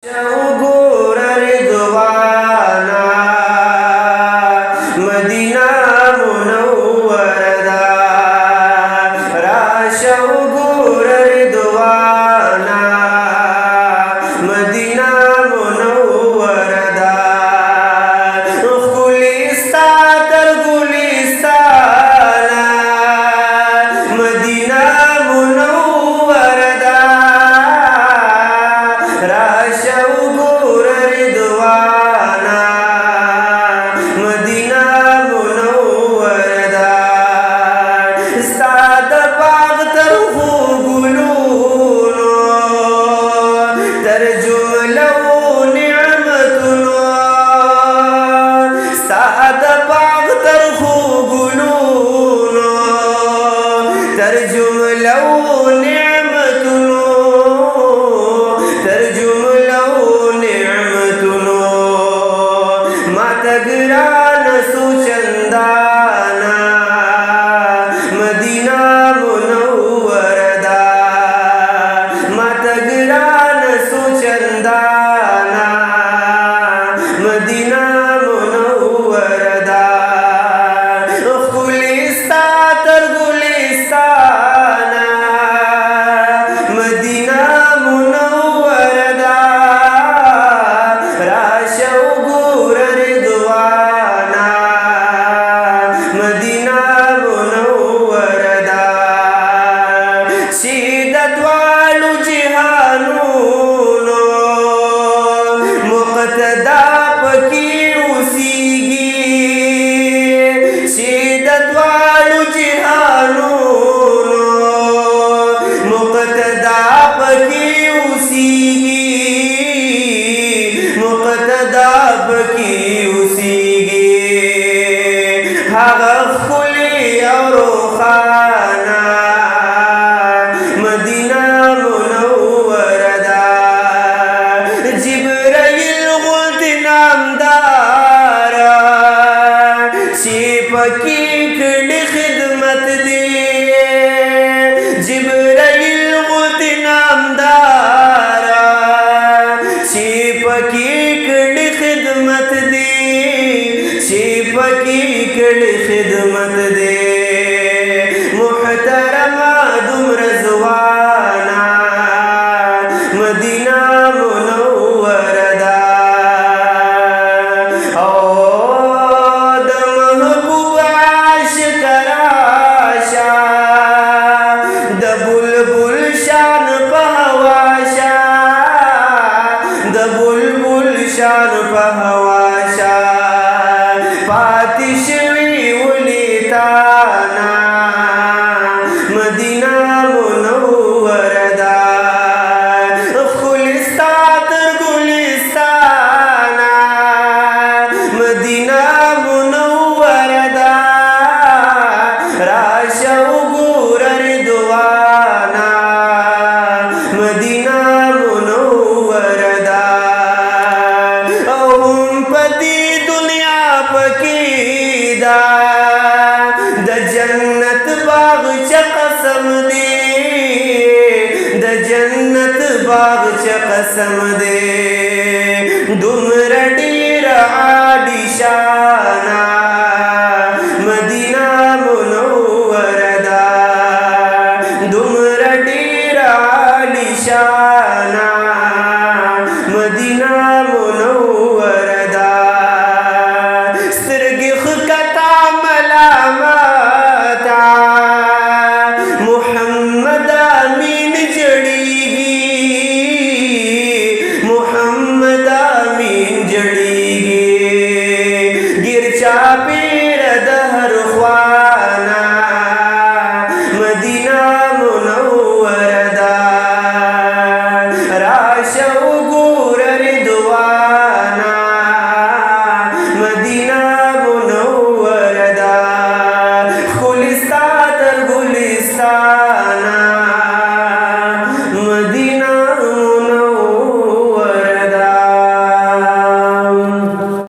गोर रिदवाना मदीना मुनव्वरदा राशव गोर रिदवाना मदीना मुनव्वरदा गुलिस्ता तर गुलिस्ताना मदीना मुनव्वरदा राशव गोर रिदवाना मदीना मुनव्वरदा साद बाग तर गुलूनो तरजुमलो निअमतुनो साद बाग तर गुलूनो तरजुमलो निअमतुनो मातगरान सुचंदाना मदीना मुनव्वरदा मातगरान सुचंदाना मदीना मुनव्वरदा गुलिस्ता तर गुलिस्ताना मदीना मुनव्वरदा राशव गोर रिदवाना मदीना मुनव्वरदा शिदत वालू जिहानूनो मुक़तदा पकी उसीगी शिदत वालू जिहानूनो मुक़तदा पकी उसीगी मुक़तदा पकी उसीगी हगा खुली और खाना मदीना मुनव्वरदा जिब्राइल गुल्द नामदारा शिपकी कड़ी खिदमत दी जिब्राइल गुल्द नामदारा शिपकी कड़ी खिदमत दी शिपकी कड़ी खिदमत दे मुहतरमा दुम रज़वाना Medina मुनव्वरदा O the Mehboob आशिकराशा the बुलबुल शान पहवाशा द बुलबुल शान पहवाशा पातिशवी उलिताना मदीना मुनव्वरदा गुलिस्ता तर गुलिस्ताना मदीना मुनव्वरदा राशव गोर रिदवाना मदीना मुनव्वरदा पति दुनिया पकीदा द जन्नत बाग च कसम दे द जन्नत बाग च कसम दे दुमरडीर आदिशाना मदीना मुनव्वरदा दुमरडीर आदिशाना मदीना